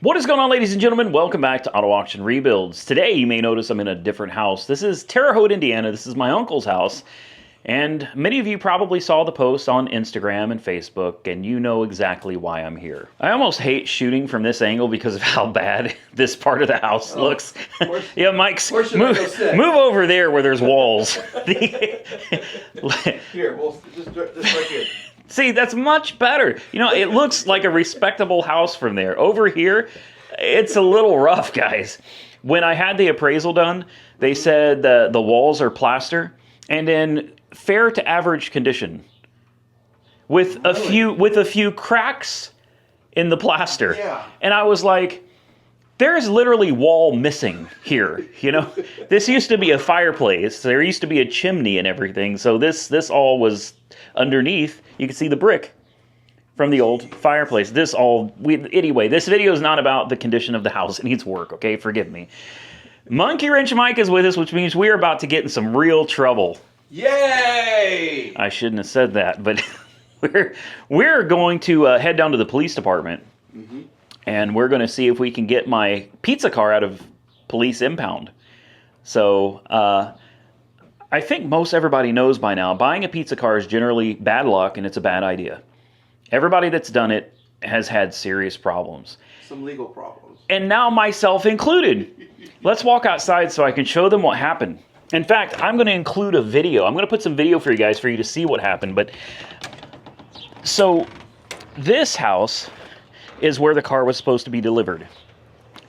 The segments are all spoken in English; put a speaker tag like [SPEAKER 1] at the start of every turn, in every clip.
[SPEAKER 1] What is going on, ladies and gentlemen? Welcome back to Auto Auction Rebuilds. Today you may notice I'm in a different house. This is Terre Haute, Indiana. This is my uncle's house. And many of you probably saw the post on Instagram and Facebook, and you know exactly why I'm here. I almost hate shooting from this angle because of how bad this part of the house looks. Yeah, Mike, move over there where there's walls.
[SPEAKER 2] Here, well, just right here.
[SPEAKER 1] See, that's much better. You know, it looks like a respectable house from there. Over here, it's a little rough, guys. When I had the appraisal done, they said the walls are plaster and in fair to average condition, with a few cracks in the plaster.
[SPEAKER 2] Yeah.
[SPEAKER 1] And I was like, there's literally wall missing here. You know, this used to be a fireplace. There used to be a chimney and everything. So this all was underneath. You can see the brick from the old fireplace. Anyway, this video is not about the condition of the house. It needs work, okay? Forgive me. Monkey Wrench Mike is with us, which means we're about to get in some real trouble.
[SPEAKER 2] Yay!
[SPEAKER 1] I shouldn't have said that, but we're going to head down to the police department, and we're going to see if we can get my pizza car out of police impound. So, I think most everybody knows by now, buying a pizza car is generally bad luck and it's a bad idea. Everybody that's done it has had serious problems.
[SPEAKER 2] Some legal problems.
[SPEAKER 1] And now myself included. Let's walk outside so I can show them what happened. In fact, I'm going to include a video. I'm going to put some video for you guys for you to see what happened. But so this house is where the car was supposed to be delivered.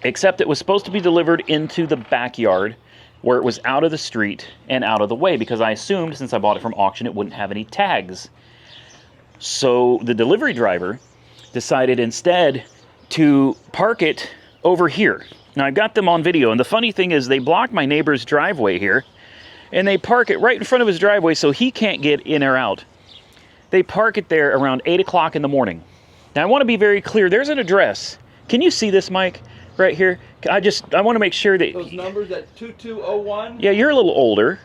[SPEAKER 1] Except it was supposed to be delivered into the backyard, where it was out of the street and out of the way, because I assumed since I bought it from auction it wouldn't have any tags. So the delivery driver decided instead to park it over here. Now I've got them on video, and the funny thing is they block my neighbor's driveway here, and they park it right in front of his driveway so he can't get in or out. They park it there around 8 o'clock in the morning. Now I want to be very clear, there's an address. Can you see this, Mike? Right here. I want to make sure that
[SPEAKER 2] those numbers at 2201.
[SPEAKER 1] Yeah, you're a little older.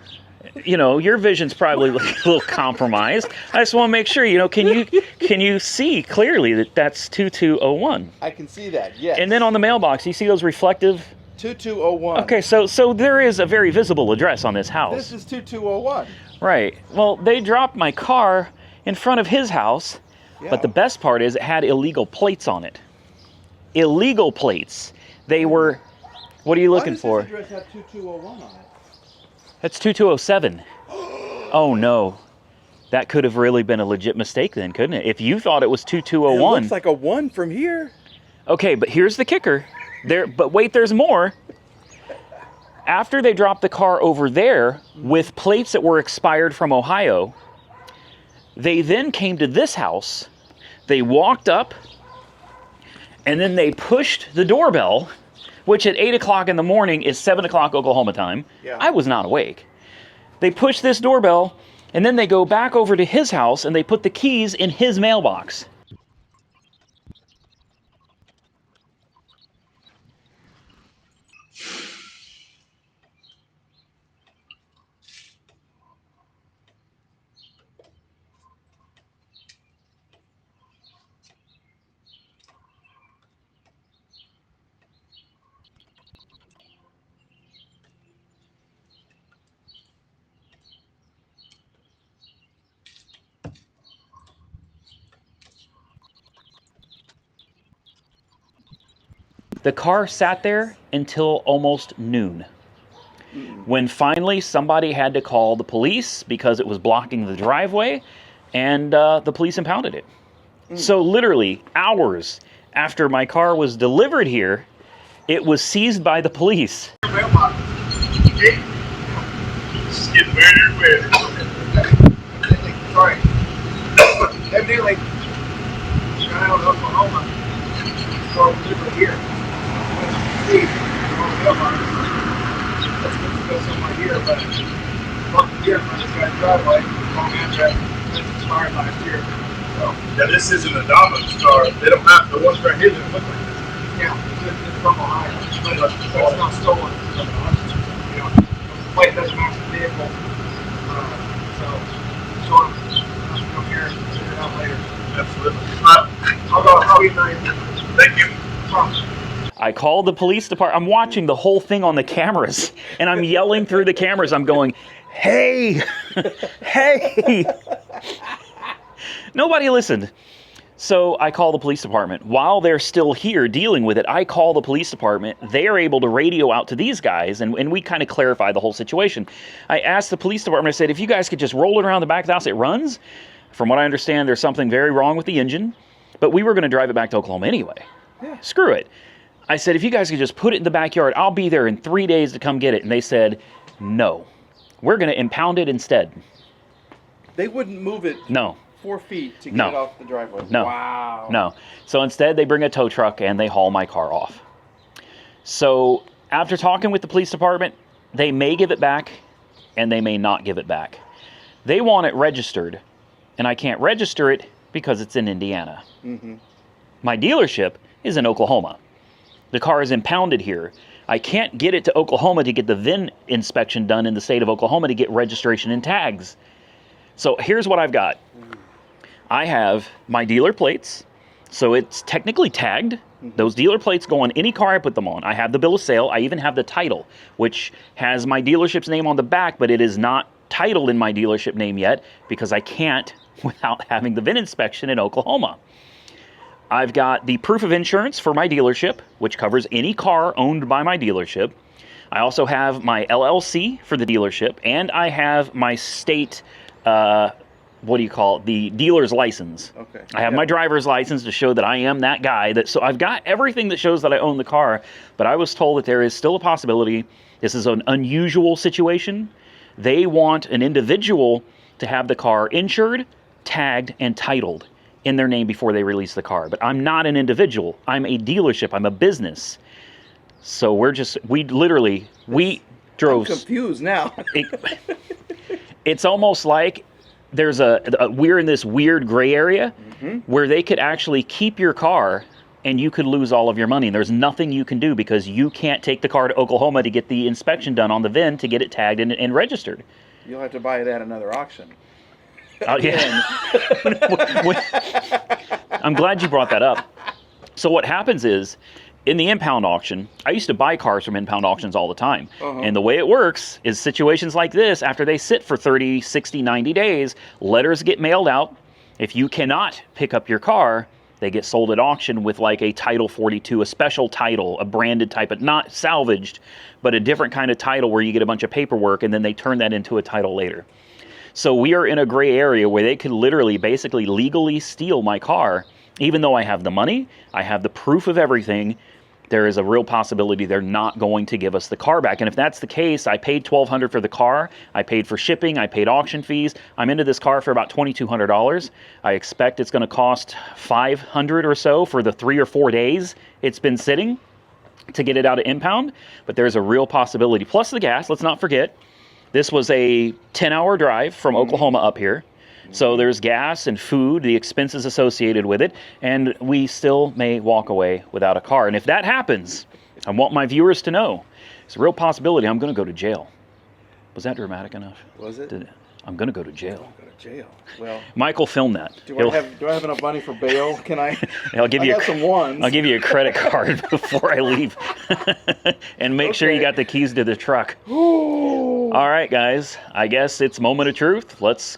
[SPEAKER 1] You know, your vision's probably a little compromised. I just want to make sure. You know, can you see clearly that that's 2201?
[SPEAKER 2] I can see that. Yes.
[SPEAKER 1] And then on the mailbox, you see those reflective
[SPEAKER 2] 2201.
[SPEAKER 1] Okay, so there is a very visible address on this house.
[SPEAKER 2] This is 2201.
[SPEAKER 1] Right. Well, they dropped my car in front of his house, but the best part is it had illegal plates on it. Illegal plates. They were, what are you looking for?
[SPEAKER 2] Why does this address have 2201 on it?
[SPEAKER 1] That's 2207. Oh no. That could have really been a legit mistake then, couldn't it? If you thought it was 2201.
[SPEAKER 2] It looks like a 1 from here.
[SPEAKER 1] Okay, but here's the kicker. But wait, there's more. After they dropped the car over there with plates that were expired from Ohio, they then came to this house, they walked up, and then they pushed the doorbell, which at 8 o'clock in the morning is 7 o'clock Oklahoma time.
[SPEAKER 2] Yeah.
[SPEAKER 1] I was not awake. They push this doorbell, and then they go back over to his house, and they put the keys in his mailbox. The car sat there until almost noon, when finally somebody had to call the police because it was blocking the driveway, and the police impounded it. So literally hours after my car was delivered here, it was seized by the police.
[SPEAKER 3] It's getting better and better.
[SPEAKER 4] Sorry. Evidently, Terre Haute, Oklahoma, or delivered here. See, on the mailbox. That's supposed to go somewhere here, but up here in front of this guy's driveway, long address, that's expired last year. So,
[SPEAKER 3] Now this isn't a Domino car. They don't have the ones right here that look like this.
[SPEAKER 4] yeah, it's from Ohio, but it's not stolen. You know, the plate doesn't match the vehicle. So, short come here and figure it out later.
[SPEAKER 3] Absolutely.
[SPEAKER 4] I'll email you.
[SPEAKER 3] Thank you.
[SPEAKER 4] Promise.
[SPEAKER 1] I called the police department. I'm watching the whole thing on the cameras, and I'm yelling through the cameras. I'm going, hey, hey. Nobody listened. So I call the police department. While they're still here dealing with it, I call the police department. They are able to radio out to these guys, and we kind of clarify the whole situation. I asked the police department, I said, if you guys could just roll it around the back of the house, it runs. From what I understand, there's something very wrong with the engine, but we were going to drive it back to Oklahoma anyway. Yeah. Screw it. I said, if you guys could just put it in the backyard, I'll be there in 3 days to come get it. And they said, no, we're going to impound it instead.
[SPEAKER 2] They wouldn't move it.
[SPEAKER 1] No.
[SPEAKER 2] 4 feet to get it off the driveway.
[SPEAKER 1] No.
[SPEAKER 2] Wow.
[SPEAKER 1] No. So instead, they bring a tow truck and they haul my car off. So after talking with the police department, they may give it back and they may not give it back. They want it registered, and I can't register it because it's in Indiana. Mm-hmm. My dealership is in Oklahoma. The car is impounded here. I can't get it to Oklahoma to get the VIN inspection done in the state of Oklahoma to get registration and tags. So here's what I've got. I have my dealer plates, so it's technically tagged. Those dealer plates go on any car I put them on. I have the bill of sale. I even have the title, which has my dealership's name on the back, but it is not titled in my dealership name yet because I can't without having the VIN inspection in Oklahoma. I've got the proof of insurance for my dealership, which covers any car owned by my dealership. I also have my LLC for the dealership, and I have my state what do you call it? The dealer's license. Okay. I have my driver's license to show that I am that guy. So I've got everything that shows that I own the car, but I was told that there is still a possibility. This is an unusual situation. They want an individual to have the car insured, tagged, and titled in their name before they release the car. But I'm not an individual. I'm a dealership. I'm a business. So we drove.
[SPEAKER 2] I'm confused now.
[SPEAKER 1] It's almost like there's we're in this weird gray area where they could actually keep your car and you could lose all of your money. And there's nothing you can do because you can't take the car to Oklahoma to get the inspection done on the VIN to get it tagged and registered.
[SPEAKER 2] You'll have to buy it at another auction.
[SPEAKER 1] Yeah. I'm glad you brought that up. So what happens is, in the impound auction, I used to buy cars from impound auctions all the time. And the way it works is situations like this, after they sit for 30, 60, 90 days, letters get mailed out. If you cannot pick up your car, they get sold at auction with like a Title 42, a special title, a branded type of, not salvaged, but a different kind of title where you get a bunch of paperwork and then they turn that into a title later. So we are in a gray area where they could literally, basically legally steal my car. Even though I have the money, I have the proof of everything, there is a real possibility they're not going to give us the car back. And if that's the case, I paid $1,200 for the car, I paid for shipping, I paid auction fees. I'm into this car for about $2,200. I expect it's going to cost $500 or so for the 3 or 4 days it's been sitting to get it out of impound. But there's a real possibility. Plus the gas, let's not forget, this was a 10-hour drive from Oklahoma up here. So there's gas and food, the expenses associated with it, and we still may walk away without a car. And if that happens, I want my viewers to know, it's a real possibility I'm going to go to jail. Was that dramatic enough?
[SPEAKER 2] Was it?
[SPEAKER 1] I'm going to go to jail.
[SPEAKER 2] Go to jail. Well,
[SPEAKER 1] Michael filmed that.
[SPEAKER 2] Do I have enough money for bail? Can I?
[SPEAKER 1] I'll give you
[SPEAKER 2] some ones.
[SPEAKER 1] I'll give you a credit card before I leave, and make sure you got the keys to the truck. All right, guys. I guess it's moment of truth. Let's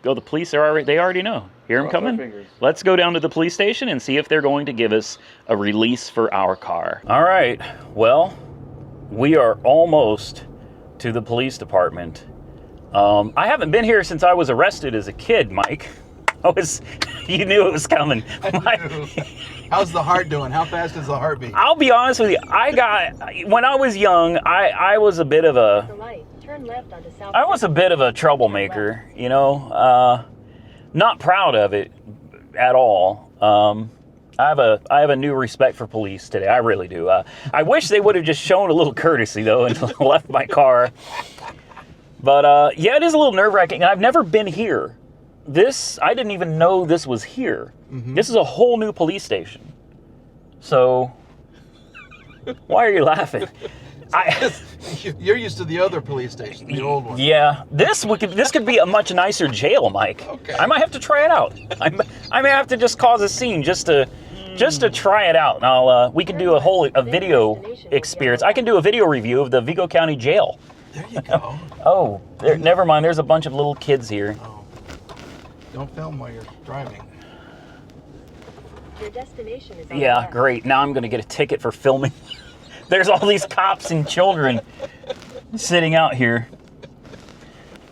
[SPEAKER 1] go. The police are they already know. Hear them coming. Let's go down to the police station and see if they're going to give us a release for our car. All right. Well, we are almost to the police department. I haven't been here since I was arrested as a kid, Mike. You knew it was coming.
[SPEAKER 5] How's the heart doing? How fast is the heartbeat?
[SPEAKER 1] I'll be honest with you. When I was young, I was a bit of a troublemaker, you know. Not proud of it at all. I have a new respect for police today. I really do. I wish they would have just shown a little courtesy though and left my car. But yeah, it is a little nerve-wracking. I've never been here. I didn't even know this was here. Mm-hmm. This is a whole new police station. So, why are you laughing?
[SPEAKER 5] You're used to the other police station, the old one.
[SPEAKER 1] Yeah, this could be a much nicer jail, Mike.
[SPEAKER 5] Okay.
[SPEAKER 1] I might have to try it out. I may have to just cause a scene just to just to try it out. Now we can do a video experience. I can do a video review of the Vigo County Jail.
[SPEAKER 5] There you go.
[SPEAKER 1] Oh, never mind. There's a bunch of little kids here.
[SPEAKER 5] Oh. Don't film while you're driving.
[SPEAKER 6] Your destination is on the
[SPEAKER 1] Yeah,
[SPEAKER 6] left.
[SPEAKER 1] great. Now I'm going to get a ticket for filming. There's all these cops and children sitting out here.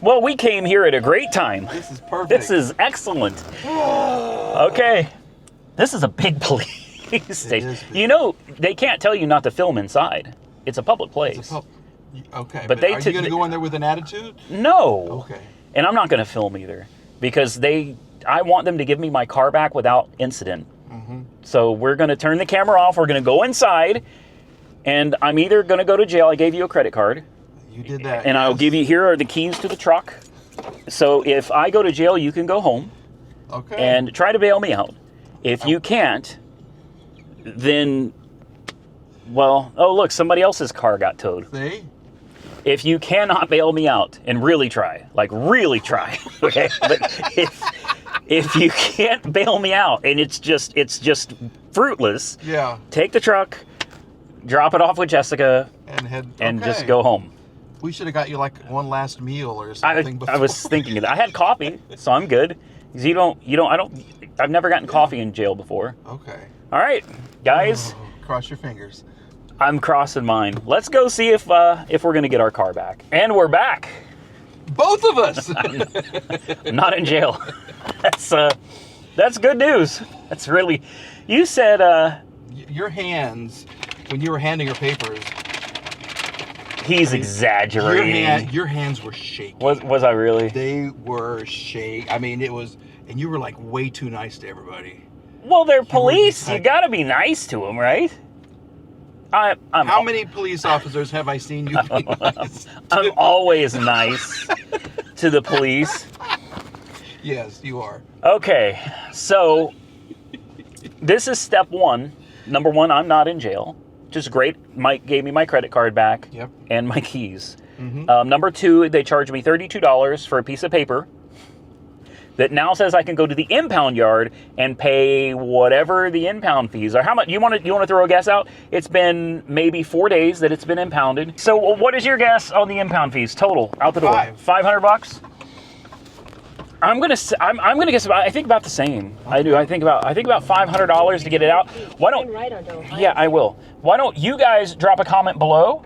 [SPEAKER 1] Well, we came here at a great time.
[SPEAKER 5] This is perfect.
[SPEAKER 1] This is excellent. Okay. This is a big police station.
[SPEAKER 5] is big.
[SPEAKER 1] You know, they can't tell you not to film inside. It's a public place.
[SPEAKER 5] It's a okay,
[SPEAKER 1] But
[SPEAKER 5] but
[SPEAKER 1] they
[SPEAKER 5] are you
[SPEAKER 1] took
[SPEAKER 5] going to
[SPEAKER 1] the-
[SPEAKER 5] go in there with an attitude?
[SPEAKER 1] No.
[SPEAKER 5] Okay.
[SPEAKER 1] And I'm not going to film either because I want them to give me my car back without incident.
[SPEAKER 5] Mm-hmm.
[SPEAKER 1] So we're going to turn the camera off. We're going to go inside, and I'm either going to go to jail. I gave you a credit card,
[SPEAKER 5] You did that.
[SPEAKER 1] and I'll
[SPEAKER 5] yes.
[SPEAKER 1] give you, here are the keys to the truck. So if I go to jail, you can go home
[SPEAKER 5] Okay.
[SPEAKER 1] and try to bail me out. If you can't, then, well, oh, look, somebody else's car got towed.
[SPEAKER 5] See?
[SPEAKER 1] If you cannot bail me out, and really try, okay? But if you can't bail me out and it's just fruitless,
[SPEAKER 5] Yeah.
[SPEAKER 1] take the truck, drop it off with Jessica,
[SPEAKER 5] And head.
[SPEAKER 1] and just
[SPEAKER 5] okay.
[SPEAKER 1] go home.
[SPEAKER 5] We should have got you like one last meal or something.
[SPEAKER 1] I was thinking of that. I had coffee, so I'm good. 'Cause I've never gotten coffee in jail before.
[SPEAKER 5] Okay.
[SPEAKER 1] All right, guys,
[SPEAKER 5] Oh, cross your fingers.
[SPEAKER 1] I'm crossing mine. Let's go see if we're gonna get our car back. And we're back.
[SPEAKER 5] Both of us.
[SPEAKER 1] I'm not in jail. That's good news. That's really. You said
[SPEAKER 5] Your hands, when you were handing her papers,
[SPEAKER 1] he's exaggerating.
[SPEAKER 5] your hands were shaking.
[SPEAKER 1] Was I really?
[SPEAKER 5] They were shaking. I mean, it was, and you were like way too nice to everybody.
[SPEAKER 1] Well, they're police.
[SPEAKER 5] just
[SPEAKER 1] You
[SPEAKER 5] like-
[SPEAKER 1] got to be nice to them, right? I'm
[SPEAKER 5] How many police officers have I seen you be nice to?
[SPEAKER 1] I'm always nice to the police.
[SPEAKER 5] Yes, you are.
[SPEAKER 1] Okay, so this is step one. Number one, I'm not in jail, which is great. Mike gave me my credit card back
[SPEAKER 5] Yep.
[SPEAKER 1] and my keys.
[SPEAKER 5] Mhm.
[SPEAKER 1] Number two, they charged me $32 for a piece of paper that now says I can go to the impound yard and pay whatever the impound fees are. How much? You want to throw a guess out? It's been maybe 4 days that it's been impounded. So what is your guess on the impound fees total out the door? $500. I'm gonna guess about. I think about the same. I do. I think about $500 to get it out. Why don't?
[SPEAKER 6] Turn right onto Ohio
[SPEAKER 1] Yeah, I will. Why don't you guys drop a comment below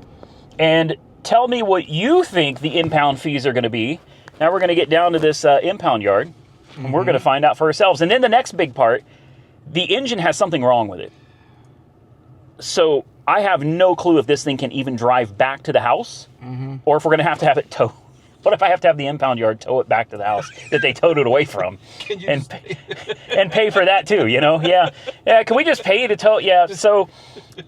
[SPEAKER 1] and tell me what you think the impound fees are going to be. Now we're going to get down to this impound yard, and we're going to find out for ourselves. And then the next big part, the engine has something wrong with it. So I have no clue if this thing can even drive back to the house, or if we're going to have it towed. What if I have to have the impound yard tow it back to the house that they towed it away from,
[SPEAKER 5] Can you
[SPEAKER 1] and
[SPEAKER 5] just-
[SPEAKER 1] and pay for that too? You know, yeah. Can we just pay to tow? Yeah. So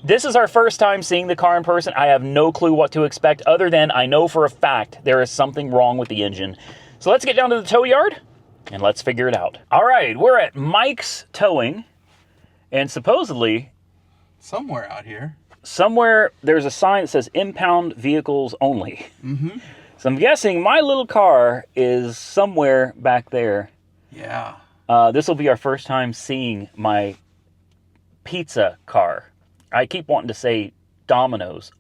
[SPEAKER 1] this is our first time seeing the car in person. I have no clue what to expect, other than I know for a fact there is something wrong with the engine. So let's get down to the tow yard and let's figure it out. All right, we're at Mike's Towing, and supposedly
[SPEAKER 5] somewhere out here.
[SPEAKER 1] somewhere there's a sign that says impound vehicles only.
[SPEAKER 5] Mm-hmm.
[SPEAKER 1] So I'm guessing my little car is somewhere back there.
[SPEAKER 5] Yeah.
[SPEAKER 1] This will be our first time seeing my pizza car. I keep wanting to say Domino's,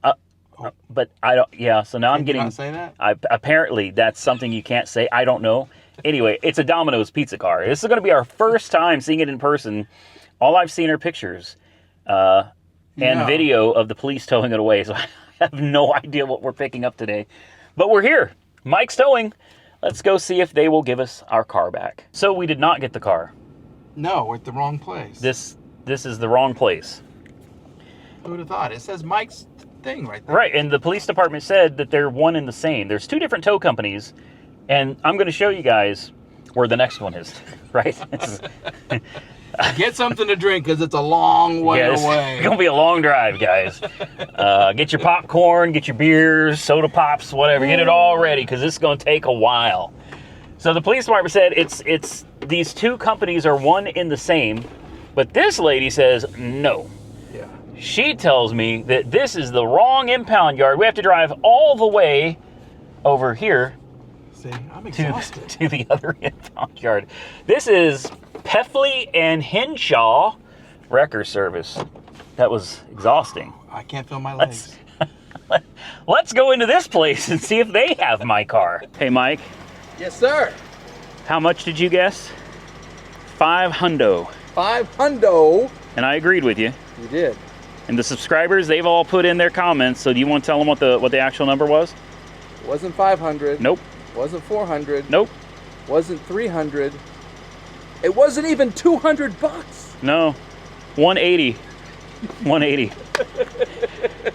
[SPEAKER 1] but I don't. Yeah, so now I'm
[SPEAKER 5] Can you
[SPEAKER 1] getting.
[SPEAKER 5] not say that?
[SPEAKER 1] Apparently, that's something you can't say. I don't know. Anyway, it's a Domino's pizza car. This is going to be our first time seeing it in person. All I've seen are pictures and
[SPEAKER 5] No.
[SPEAKER 1] video of the police towing it away. So I have no idea what we're picking up today. But we're here. Mike's Towing. Let's go see if they will give us our car back. So we did not get the car.
[SPEAKER 5] No, we're at the wrong place.
[SPEAKER 1] This is the wrong place.
[SPEAKER 5] Who would have thought? It says Mike's thing right there.
[SPEAKER 1] Right, and the police department said that they're one and the same. There's two different tow companies, and I'm going to show you guys where the next one is, right?
[SPEAKER 5] Get something to drink because it's a long way
[SPEAKER 1] It's
[SPEAKER 5] away.
[SPEAKER 1] going to be a long drive, guys. Get your popcorn, get your beers, soda pops, whatever. Get it all ready because this is going to take a while. So the police department said it's these two companies are one in the same, but this lady says no.
[SPEAKER 5] Yeah.
[SPEAKER 1] She tells me that this is the wrong impound yard. We have to drive all the way over here
[SPEAKER 5] See, I'm
[SPEAKER 1] to,
[SPEAKER 5] exhausted.
[SPEAKER 1] to the other impound yard. This is Peffley and Henshaw wrecker service. That was exhausting.
[SPEAKER 5] I can't feel my legs.
[SPEAKER 1] Let's go into this place and see if they have my car. Hey, Mike,
[SPEAKER 2] Yes, sir.
[SPEAKER 1] how much did you guess? $500.
[SPEAKER 2] 500.
[SPEAKER 1] And I agreed with you.
[SPEAKER 2] You did.
[SPEAKER 1] And the subscribers, they've all put in their comments. So do you want to tell them what the actual number was?
[SPEAKER 2] Wasn't 500.
[SPEAKER 1] Nope.
[SPEAKER 2] Wasn't 400.
[SPEAKER 1] Nope.
[SPEAKER 2] Wasn't 300. It wasn't even 200 bucks.
[SPEAKER 1] No. 180. 180.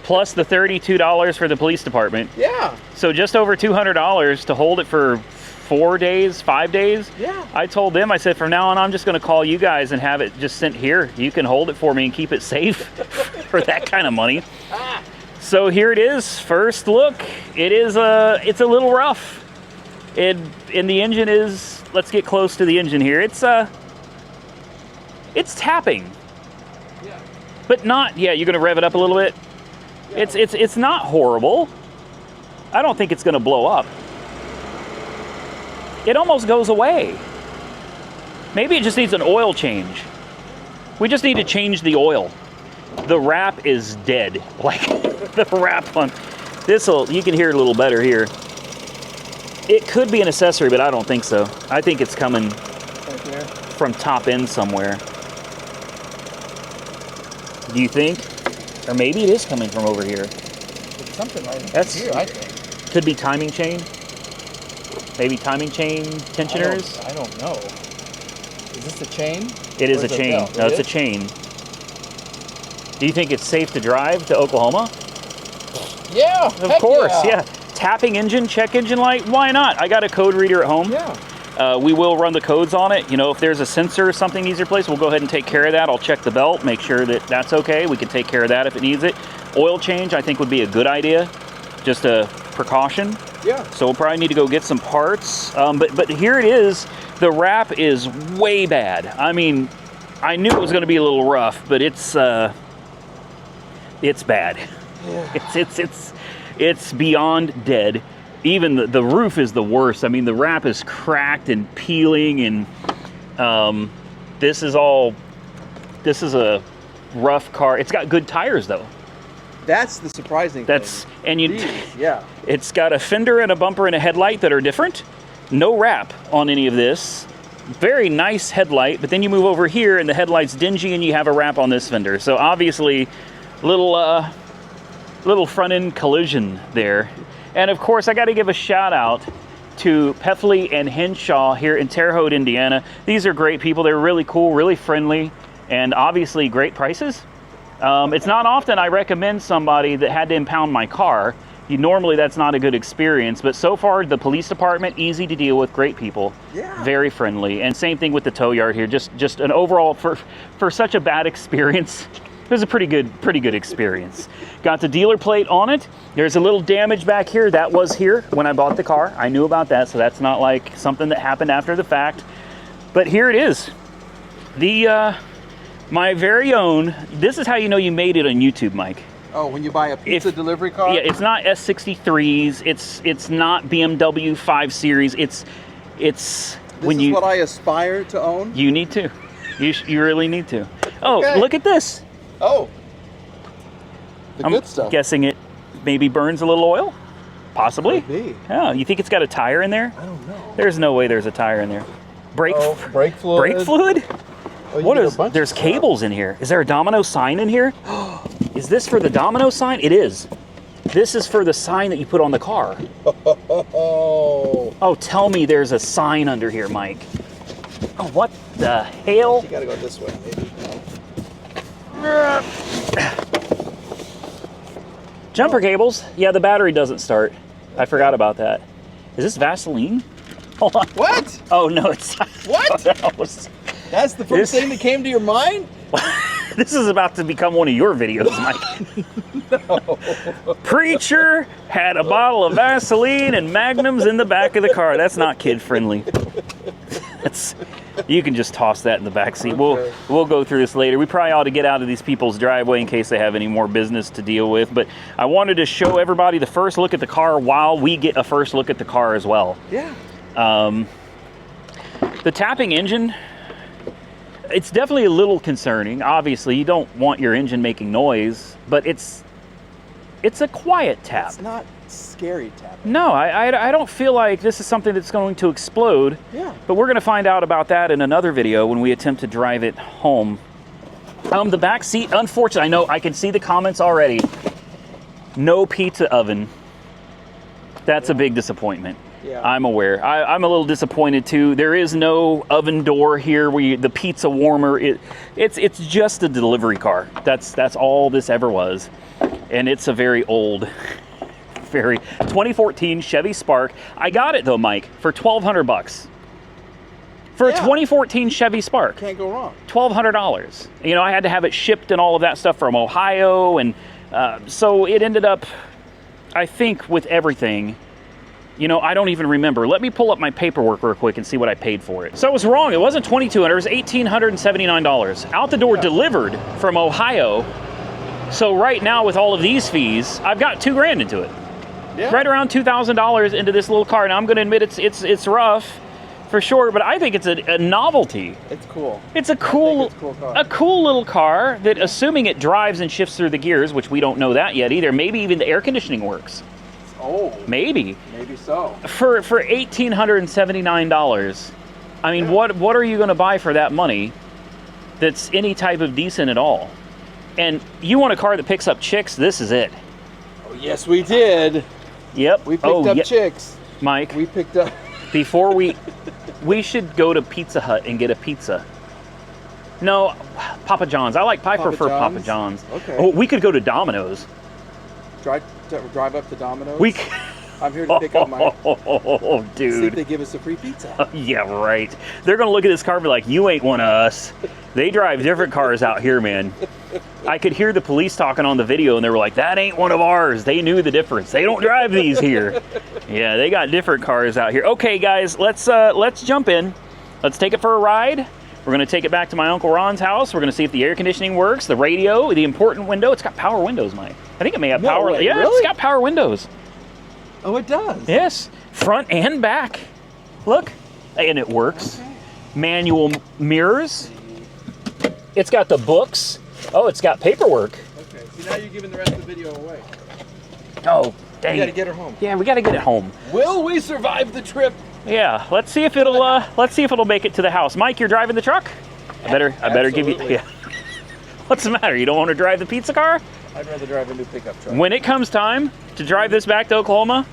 [SPEAKER 1] Plus the $32 for the police department.
[SPEAKER 2] Yeah.
[SPEAKER 1] So just over $200 to hold it for 4 days, 5 days.
[SPEAKER 2] Yeah.
[SPEAKER 1] I told them, I said, from now on, I'm just going to call you guys and have it just sent here. You can hold it for me and keep it safe for that kind of money. So here it is, first look. It's a little rough. And the engine is, let's get close to the engine here. It's tapping.
[SPEAKER 2] Yeah.
[SPEAKER 1] But not, yeah, you're going to rev it up a little bit.
[SPEAKER 2] Yeah.
[SPEAKER 1] It's not horrible. I don't think it's going to blow up. It almost goes away. Maybe it just needs an oil change. We just need to change the oil. The wrap is dead. Like the wrap on you can hear it a little better here. It could be an accessory, but I don't think so. I think it's coming
[SPEAKER 2] Right there.
[SPEAKER 1] from top end somewhere. Do you think? Or maybe it is coming from over here.
[SPEAKER 2] It's something right
[SPEAKER 1] That's-
[SPEAKER 2] here, I think.
[SPEAKER 1] Could be timing chain. Maybe timing chain tensioners.
[SPEAKER 2] I don't know. Is this a chain?
[SPEAKER 1] It is
[SPEAKER 2] Or
[SPEAKER 1] a chain.
[SPEAKER 2] belt?
[SPEAKER 1] No,
[SPEAKER 2] It
[SPEAKER 1] it's a
[SPEAKER 2] is?
[SPEAKER 1] chain. Do you think it's safe to drive to Oklahoma?
[SPEAKER 2] Yeah.
[SPEAKER 1] Of course, yeah. Tapping engine, check engine light, why not? I got a code reader at home.
[SPEAKER 2] Yeah.
[SPEAKER 1] We will run the codes on it. You know, if there's a sensor or something needs replaced, we'll go ahead and take care of that. I'll check the belt, make sure that that's okay. We can take care of that if it needs it. Oil change, I think, would be a good idea. Just a precaution.
[SPEAKER 2] Yeah.
[SPEAKER 1] So we'll probably need to go get some parts. But here it is. The wrap is way bad. I mean, I knew it was going to be a little rough, but it's bad.
[SPEAKER 2] Yeah.
[SPEAKER 1] It's beyond dead. Even the roof is the worst. I mean, the wrap is cracked and peeling, and this is a rough car. It's got good tires though.
[SPEAKER 2] That's the surprising thing. Yeah.
[SPEAKER 1] It's got a fender and a bumper and a headlight that are different. No wrap on any of this. Very nice headlight, but then you move over here and the headlight's dingy and you have a wrap on this fender. So obviously, little front end collision there. And of course, I got to give a shout out to Peffley and Henshaw here in Terre Haute, Indiana. These are great people. They're really cool, really friendly, and obviously great prices. It's not often I recommend somebody that had to impound my car. Normally that's not a good experience, but so far the police department, easy to deal with, great people,
[SPEAKER 2] Yeah.
[SPEAKER 1] very friendly. And same thing with the tow yard here. Just an overall, for such a bad experience, it was a pretty good experience. Got the dealer plate on it. There's a little damage back here. That was here when I bought the car. I knew about that, so that's not like something that happened after the fact. But here it is. My very own, this is how you know you made it on YouTube, Mike.
[SPEAKER 2] Oh, when you buy a pizza delivery car?
[SPEAKER 1] Yeah, it's not S63s. It's not BMW 5 Series. It's
[SPEAKER 2] This
[SPEAKER 1] when
[SPEAKER 2] is
[SPEAKER 1] you
[SPEAKER 2] what I aspire to own?
[SPEAKER 1] you need to. You really need to. Oh,
[SPEAKER 2] Okay.
[SPEAKER 1] look at this.
[SPEAKER 2] Oh. The
[SPEAKER 1] I'm
[SPEAKER 2] good stuff.
[SPEAKER 1] guessing it maybe burns a little oil. Possibly.
[SPEAKER 2] Could be.
[SPEAKER 1] Yeah. You think it's got a tire in there?
[SPEAKER 2] I don't know.
[SPEAKER 1] There's no way there's a tire in there. Brake
[SPEAKER 2] Brake fluid.
[SPEAKER 1] brake fluid?
[SPEAKER 2] Oh, you
[SPEAKER 1] What
[SPEAKER 2] get a
[SPEAKER 1] is?
[SPEAKER 2] bunch of
[SPEAKER 1] There's
[SPEAKER 2] stuff.
[SPEAKER 1] cables in here. Is there a Domino sign in here? Is this for the Domino sign? It is. This is for the sign that you put on the car.
[SPEAKER 2] Oh.
[SPEAKER 1] Oh, tell me there's a sign under here, Mike. Oh, what the hell?
[SPEAKER 2] You gotta go this way, maybe.
[SPEAKER 1] Jumper cables. Yeah, the battery doesn't start. I forgot about that. Is this Vaseline? Hold on.
[SPEAKER 2] What?
[SPEAKER 1] Oh, no, it's
[SPEAKER 2] What?
[SPEAKER 1] Oh, no, it's-
[SPEAKER 2] That's the first
[SPEAKER 1] This-
[SPEAKER 2] thing that came to your mind?
[SPEAKER 1] This is about to become one of your videos, Mike. Preacher had a bottle of Vaseline and Magnums in the back of the car. That's not kid friendly. You can just toss that in the back seat.
[SPEAKER 2] Okay.
[SPEAKER 1] We'll go through this later. We probably ought to get out of these people's driveway in case they have any more business to deal with. But I wanted to show everybody the first look at the car while we get a first look at the car as well.
[SPEAKER 2] Yeah.
[SPEAKER 1] The tapping engine, It's definitely a little concerning. Obviously, you don't want your engine making noise, but it's a quiet tap.
[SPEAKER 2] It's not scary tapping.
[SPEAKER 1] No, I don't feel like this is something that's going to explode.
[SPEAKER 2] Yeah.
[SPEAKER 1] But we're going to find out about that in another video when we attempt to drive it home. The back seat, unfortunately, I know I can see the comments already. No pizza oven. That's a big disappointment.
[SPEAKER 2] Yeah.
[SPEAKER 1] I'm aware. I'm a little disappointed too. There is no oven door here where the pizza warmer. It's just a delivery car. That's all this ever was, and it's a very old, very 2014 Chevy Spark. I got it though, Mike, for $1,200 for a 2014 Chevy Spark.
[SPEAKER 2] Can't go wrong.
[SPEAKER 1] $1,200. You know, I had to have it shipped and all of that stuff from Ohio, and so it ended up, I think, with everything. You know, I don't even remember. Let me pull up my paperwork real quick and see what I paid for it. So I was wrong. It wasn't $2,200. It was $1,879. Out the door, delivered from Ohio. So right now, with all of these fees, I've got $2,000 into it.
[SPEAKER 2] Yeah.
[SPEAKER 1] Right around $2,000 into this little car. Now I'm going to admit it's rough, for sure. But I think it's a novelty.
[SPEAKER 2] It's cool.
[SPEAKER 1] It's a cool,
[SPEAKER 2] it's a cool car.
[SPEAKER 1] a cool little car that, assuming it drives and shifts through the gears, which we don't know that yet either. Maybe even the air conditioning works.
[SPEAKER 2] Oh.
[SPEAKER 1] Maybe.
[SPEAKER 2] Maybe so.
[SPEAKER 1] For $1,879, I mean, what are you going to buy for that money that's any type of decent at all? And you want a car that picks up chicks, this is it.
[SPEAKER 2] Oh, yes, we did.
[SPEAKER 1] Yep.
[SPEAKER 2] We picked up chicks.
[SPEAKER 1] Mike,
[SPEAKER 2] We picked up.
[SPEAKER 1] before we should go to Pizza Hut and get a pizza. No, Papa John's. I prefer Papa John's.
[SPEAKER 2] Okay.
[SPEAKER 1] Oh, we could go to Domino's.
[SPEAKER 2] Drive up to Domino's. I'm here to pick up my.
[SPEAKER 1] Oh,
[SPEAKER 2] See if
[SPEAKER 1] dude.
[SPEAKER 2] they give us a free pizza.
[SPEAKER 1] Yeah, right. They're going to look at this car and be like, you ain't one of us. They drive different cars out here, man. I could hear the police talking on the video, and they were like, that ain't one of ours. They knew the difference. They don't drive these here. Yeah, they got different cars out here. Okay, guys, let's jump in. Let's take it for a ride. We're going to take it back to my Uncle Ron's house. We're going to see if the air conditioning works, the radio, the important window. It's got power windows, Mike. I think it may have power.
[SPEAKER 2] way,
[SPEAKER 1] Yeah,
[SPEAKER 2] really?
[SPEAKER 1] It's got power windows.
[SPEAKER 2] Oh, it does.
[SPEAKER 1] Yes, front and back. Look, and it works.
[SPEAKER 2] Okay.
[SPEAKER 1] Manual mirrors. It's got the books. Oh, it's got paperwork.
[SPEAKER 2] Okay. See, now you're giving the rest of the video away.
[SPEAKER 1] Oh, dang.
[SPEAKER 2] We got to get her home.
[SPEAKER 1] Yeah, we got to get it home.
[SPEAKER 2] Will we survive the trip?
[SPEAKER 1] Yeah, let's see if it'll make it to the house. Mike, you're driving the truck? I better give you.
[SPEAKER 2] Absolutely.
[SPEAKER 1] Yeah. What's the matter? You don't want to drive the pizza car?
[SPEAKER 2] I'd rather drive a new pickup truck.
[SPEAKER 1] When it comes time to drive this back to Oklahoma,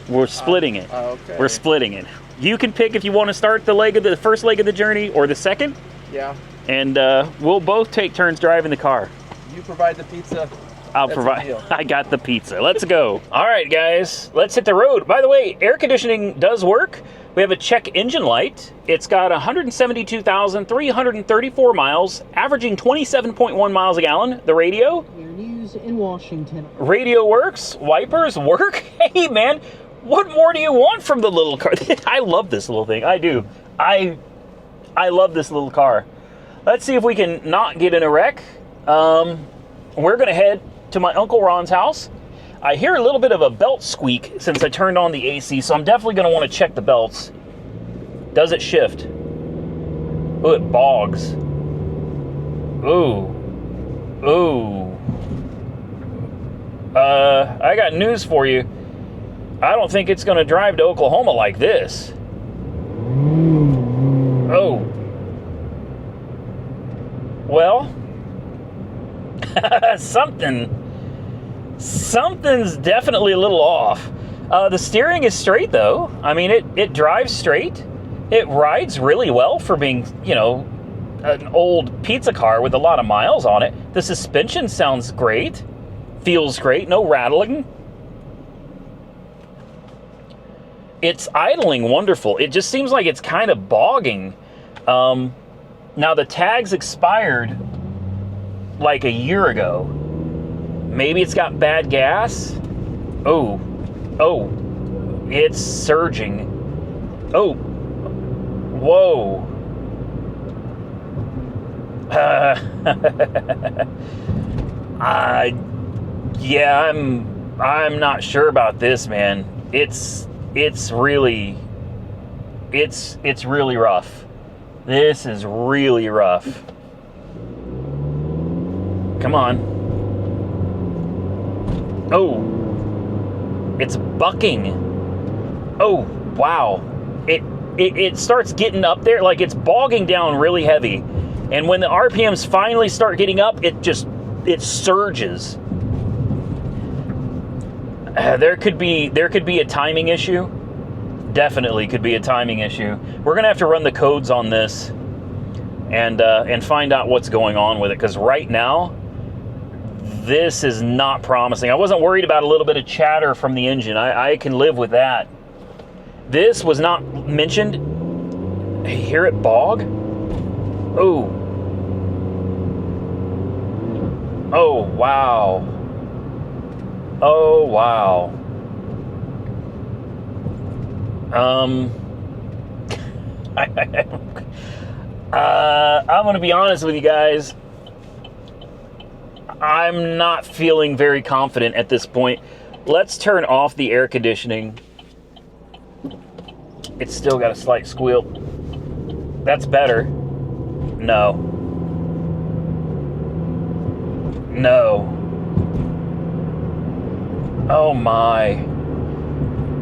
[SPEAKER 1] we're splitting it.
[SPEAKER 2] Okay.
[SPEAKER 1] We're splitting it. You can pick if you want to start the first leg of the journey or the second,
[SPEAKER 2] Yeah.
[SPEAKER 1] and we'll both take turns driving the car.
[SPEAKER 2] You provide the pizza.
[SPEAKER 1] I'll
[SPEAKER 2] That's a
[SPEAKER 1] provide.
[SPEAKER 2] deal.
[SPEAKER 1] I got the pizza. Let's go. All right, guys, let's hit the road. By the way, air conditioning does work. We have a check engine light. It's got 172,334 miles, averaging 27.1 miles a gallon. The radio.
[SPEAKER 7] Your news in Washington.
[SPEAKER 1] Radio works. Wipers work. Hey, man, what more do you want from the little car? I love this little thing. I do. I love this little car. Let's see if we can not get in a wreck. We're going to head to my Uncle Ron's house. I hear a little bit of a belt squeak since I turned on the AC, so I'm definitely going to want to check the belts. Does it shift? Ooh, it bogs. Ooh. Ooh. I got news for you. I don't think it's going to drive to Oklahoma like this. Oh. Well, something's definitely a little off. The steering is straight though. I mean, it drives straight. It rides really well for being, you know, an old pizza car with a lot of miles on it. The suspension sounds great. Feels great. No rattling. It's idling wonderful. It just seems like it's kind of bogging. Now the tags expired like a year ago. Maybe it's got bad gas. Oh, it's surging. Oh, whoa. Yeah, I'm not sure about this, man. It's really rough. This is really rough. Come on. Oh. It's bucking. Oh, wow. It starts getting up there, like it's bogging down really heavy. And when the RPMs finally start getting up, it surges. There could be a timing issue. Definitely could be a timing issue. We're gonna have to run the codes on this and find out what's going on with it, because right now this is not promising. I wasn't worried about a little bit of chatter from the engine. I can live with that. This was not mentioned. Hey, hear it bog? Oh. Oh, wow. Oh, wow. I'm going to be honest with you guys. I'm not feeling very confident at this point. Let's turn off the air conditioning. It's still got a slight squeal. That's better. No. No. Oh my.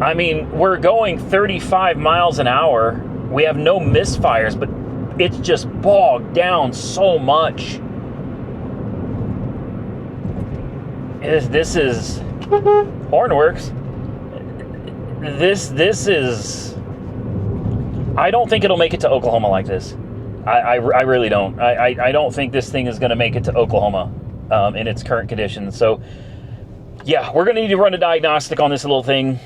[SPEAKER 1] I mean, we're going 35 miles an hour. We have no misfires, but it's just bogged down so much. This is Hornworks. This is. I don't think it'll make it to Oklahoma like this. I really don't. I don't think this thing is going to make it to Oklahoma in its current conditions. So, yeah, we're going to need to run a diagnostic on this little thing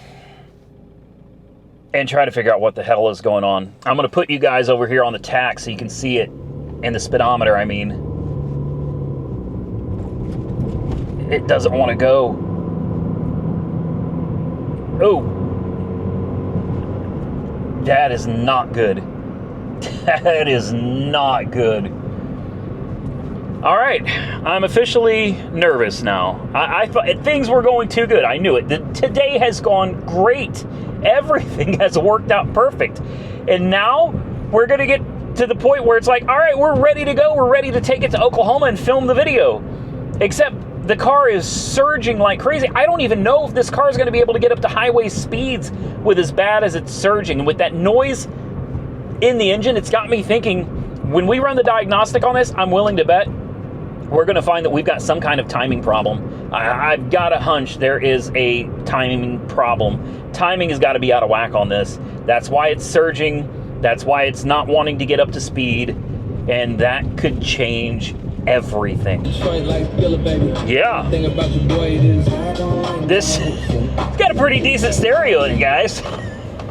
[SPEAKER 1] and try to figure out what the hell is going on. I'm going to put you guys over here on the tach so you can see it in the speedometer, I mean. It doesn't want to go. Oh. That is not good. That is not good. All right, I'm officially nervous now. I thought things were going too good. I knew it. Today has gone great. Everything has worked out perfect. And now we're going to get to the point where it's like, all right, we're ready to go. We're ready to take it to Oklahoma and film the video. Except the car is surging like crazy. I don't even know if this car is going to be able to get up to highway speeds with as bad as it's surging. And with that noise in the engine, it's got me thinking, when we run the diagnostic on this, I'm willing to bet we're going to find that we've got some kind of timing problem. I've got a hunch there is a timing problem. Timing has got to be out of whack on this. That's why it's surging. That's why it's not wanting to get up to speed. And that could change everything. Yeah. This it's got a pretty decent stereo in it, guys.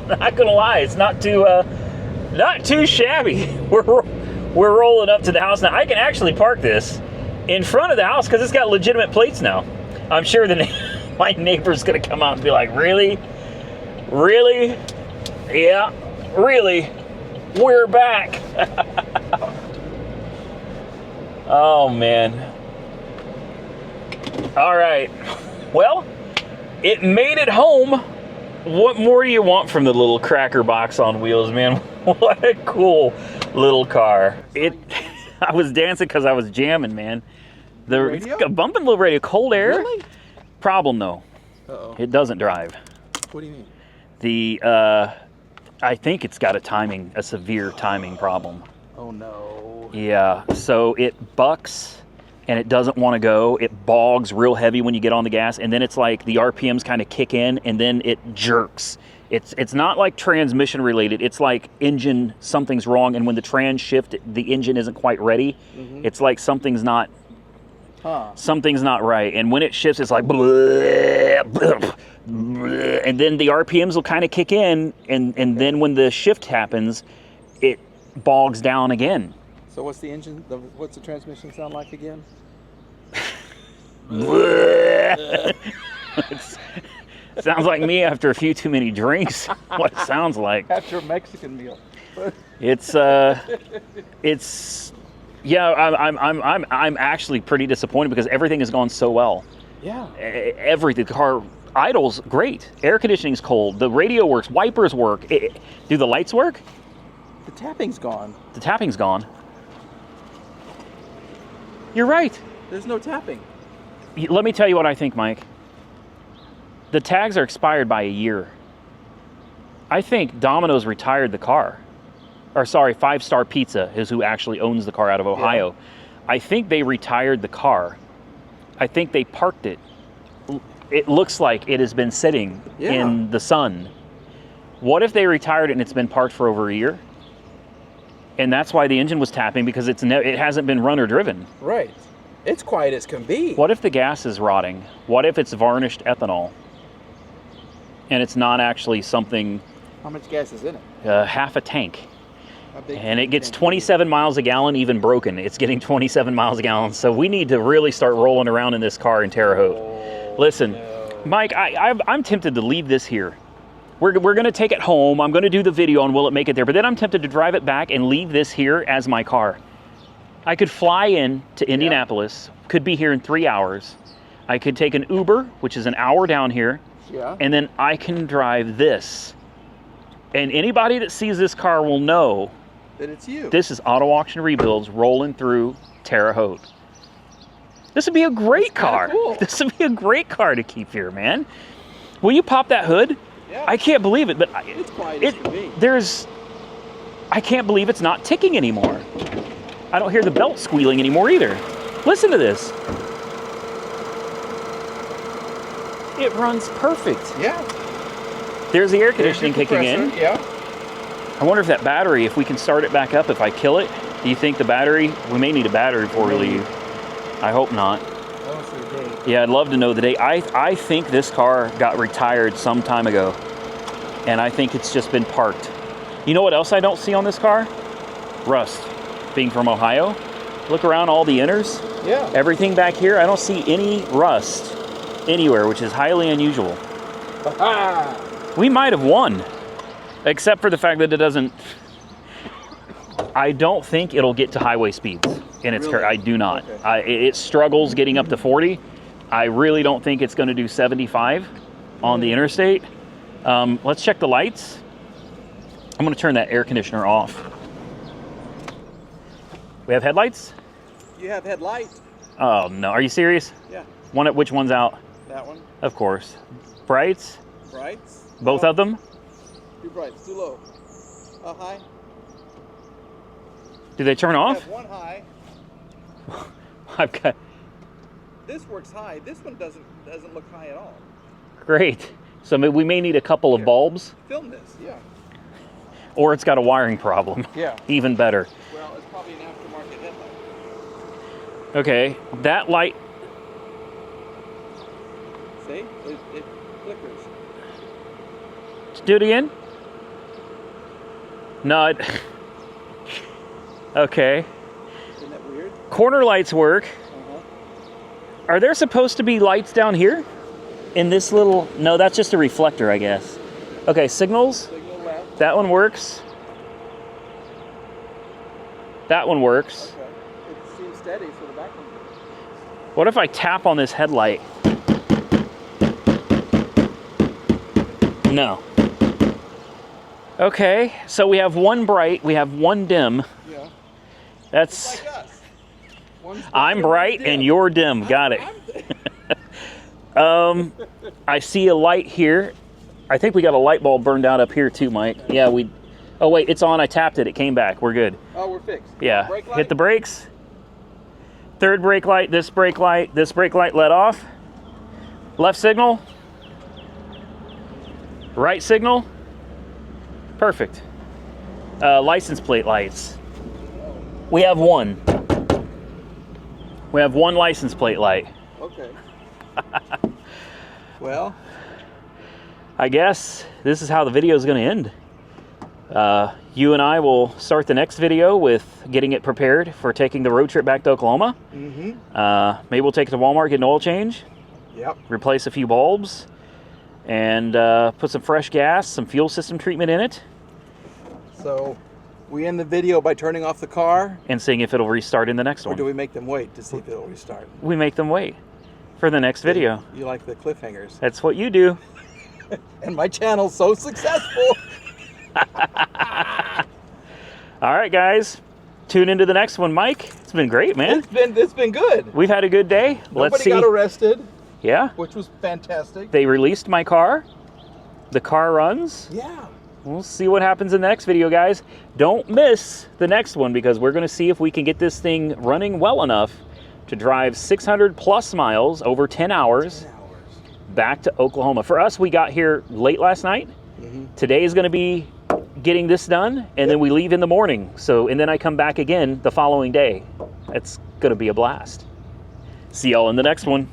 [SPEAKER 1] Not gonna lie, it's not too shabby. We're rolling up to the house now. I can actually park this in front of the house because it's got legitimate plates now. I'm sure my neighbor's gonna come out and be like, really? Really? Yeah, really? We're back. Oh, man. All right. Well, it made it home. What more do you want from the little cracker box on wheels, man? What a cool little car. I was dancing because I was jamming, man. The bumping little radio, cold air.
[SPEAKER 2] Really?
[SPEAKER 1] Problem, though.
[SPEAKER 2] Uh-oh.
[SPEAKER 1] It doesn't drive.
[SPEAKER 2] What do you mean?
[SPEAKER 1] I think it's got a severe timing problem.
[SPEAKER 2] Oh, no.
[SPEAKER 1] Yeah, so it bucks and it doesn't want to go. It bogs real heavy when you get on the gas, and then it's like the RPMs kind of kick in and then it jerks. It's not like transmission related. It's like something's wrong, and when the trans shift, the engine isn't quite ready. Mm-hmm. It's like something's not right. And when it shifts, it's like bleh, bleh, bleh, and then the RPMs will kind of kick in, and then when the shift happens, it bogs down again.
[SPEAKER 2] So what's the what's the transmission sound like again?
[SPEAKER 1] Sounds like me after a few too many drinks. What it sounds like.
[SPEAKER 2] After a Mexican meal.
[SPEAKER 1] Yeah, I'm actually pretty disappointed because everything has gone so well.
[SPEAKER 2] Yeah.
[SPEAKER 1] Everything. The car idles great. Air conditioning's cold. The radio works. Wipers work. Do the lights work?
[SPEAKER 2] The tapping's gone.
[SPEAKER 1] The tapping's gone. You're right.
[SPEAKER 2] There's no tapping.
[SPEAKER 1] Let me tell you what I think, Mike. The tags are expired by a year. I think Domino's retired the car. Or sorry, 5 Star Pizza is who actually owns the car out of Ohio. Yeah. I think they retired the car. I think they parked it. It looks like it has been sitting in the sun. What if they retired it and it's been parked for over a year? And that's why the engine was tapping, because it hasn't been run or driven.
[SPEAKER 2] Right. It's quiet as can be.
[SPEAKER 1] What if the gas is rotting? What if it's varnished ethanol? And it's not actually something...
[SPEAKER 2] How much gas is in it?
[SPEAKER 1] Half a tank. And it gets 27 miles a gallon, even broken. It's getting 27 miles a gallon. So we need to really start rolling around in this car in Terre Haute. Listen, no. Mike, I'm tempted to leave this here. We're going to take it home. I'm going to do the video on will it make it there. But then I'm tempted to drive it back and leave this here as my car. I could fly in to Indianapolis, could be here in 3 hours. I could take an Uber, which is an hour down here.
[SPEAKER 2] Yeah.
[SPEAKER 1] And then I can drive this. And anybody that sees this car will know
[SPEAKER 2] that it's you.
[SPEAKER 1] This is Auto Auction Rebuilds rolling through Terre Haute. This would be a great car. Cool. This would be a great car to keep here, man. Will you pop that hood?
[SPEAKER 2] Yeah.
[SPEAKER 1] I can't believe it, but
[SPEAKER 2] it's quiet as can be.
[SPEAKER 1] I can't believe it's not ticking anymore. I don't hear the belt squealing anymore either. Listen to this. It runs perfect.
[SPEAKER 2] Yeah.
[SPEAKER 1] There's the air conditioning kicking in.
[SPEAKER 2] Yeah.
[SPEAKER 1] I wonder if that battery, if we can start it back up, if I kill it, do you think the battery, we may need a battery before we leave. I hope not.
[SPEAKER 2] What's the date?
[SPEAKER 1] Yeah, I'd love to know the date. I think this car got retired some time ago, and I think it's just been parked. You know what else I don't see on this car? Rust. Being from Ohio, look around all the inners.
[SPEAKER 2] Yeah.
[SPEAKER 1] Everything back here, I don't see any rust anywhere, which is highly unusual. We might have won, except for the fact that it doesn't. I don't think it'll get to highway speeds in its car. I do not. Okay. It struggles getting up to 40. I really don't think it's going to do 75 on the interstate. Let's check the lights. I'm going to turn that air conditioner off. We have headlights?
[SPEAKER 2] You have headlights?
[SPEAKER 1] Oh, no. Are you serious?
[SPEAKER 2] Yeah.
[SPEAKER 1] Which one's out?
[SPEAKER 2] That one.
[SPEAKER 1] Of course. Brights?
[SPEAKER 2] Brights.
[SPEAKER 1] Both of them?
[SPEAKER 2] Too bright, too low. High.
[SPEAKER 1] Do they turn off?
[SPEAKER 2] I have one high.
[SPEAKER 1] I've got.
[SPEAKER 2] This works high. This one doesn't look high at all.
[SPEAKER 1] Great. So we may need a couple of bulbs.
[SPEAKER 2] Film this, yeah.
[SPEAKER 1] Or it's got a wiring problem.
[SPEAKER 2] Yeah.
[SPEAKER 1] Even better.
[SPEAKER 2] Well, it's probably an aftermarket headlight.
[SPEAKER 1] Okay, that light.
[SPEAKER 2] See, it flickers.
[SPEAKER 1] Do it again. No. Okay.
[SPEAKER 2] Isn't that weird?
[SPEAKER 1] Corner lights work. Are there supposed to be lights down here? In this little... No, that's just a reflector, I guess. Okay, signals.
[SPEAKER 2] Signal left.
[SPEAKER 1] That one works. That one works.
[SPEAKER 2] Okay. It seems steady, so the back one works.
[SPEAKER 1] What if I tap on this headlight? No. Okay, so we have one bright, we have one dim.
[SPEAKER 2] Yeah.
[SPEAKER 1] That's...
[SPEAKER 2] Like us.
[SPEAKER 1] I'm bright and you're dim. Got it. I see a light here. I think we got a light bulb burned out up here too, Mike. Yeah, we... Oh, wait, it's on. I tapped it. It came back. We're good.
[SPEAKER 2] Oh, we're fixed.
[SPEAKER 1] Yeah. Hit the brakes. Third brake light, this brake light let off. Left signal. Right signal. Perfect. License plate lights. We have one. We have one license plate light.
[SPEAKER 2] Okay. Well,
[SPEAKER 1] I guess this is how the video is going to end. You and I will start the next video with getting it prepared for taking the road trip back to Oklahoma.
[SPEAKER 2] Mm-hmm.
[SPEAKER 1] Maybe we'll take it to Walmart, get an oil change.
[SPEAKER 2] Yep.
[SPEAKER 1] Replace a few bulbs. And put some fresh gas, some fuel system treatment in it.
[SPEAKER 2] So we end the video by turning off the car?
[SPEAKER 1] And seeing if it'll restart in the next
[SPEAKER 2] or
[SPEAKER 1] one.
[SPEAKER 2] Or do we make them wait to see if it'll restart?
[SPEAKER 1] We make them wait for the next video.
[SPEAKER 2] You like the cliffhangers.
[SPEAKER 1] That's what you do.
[SPEAKER 2] And my channel's so successful.
[SPEAKER 1] All right, guys. Tune into the next one, Mike. It's been great, man.
[SPEAKER 2] It's been good.
[SPEAKER 1] We've had a good day. Let's
[SPEAKER 2] Nobody
[SPEAKER 1] see.
[SPEAKER 2] got arrested,
[SPEAKER 1] Yeah.
[SPEAKER 2] which was fantastic.
[SPEAKER 1] They released my car. The car runs.
[SPEAKER 2] Yeah.
[SPEAKER 1] We'll see what happens in the next video, guys. Don't miss the next one because we're going to see if we can get this thing running well enough to drive 600 plus miles over 10 hours back to Oklahoma. For us, we got here late last night. Today is going to be getting this done, and then we leave in the morning. And then I come back again the following day. It's going to be a blast. See y'all in the next one.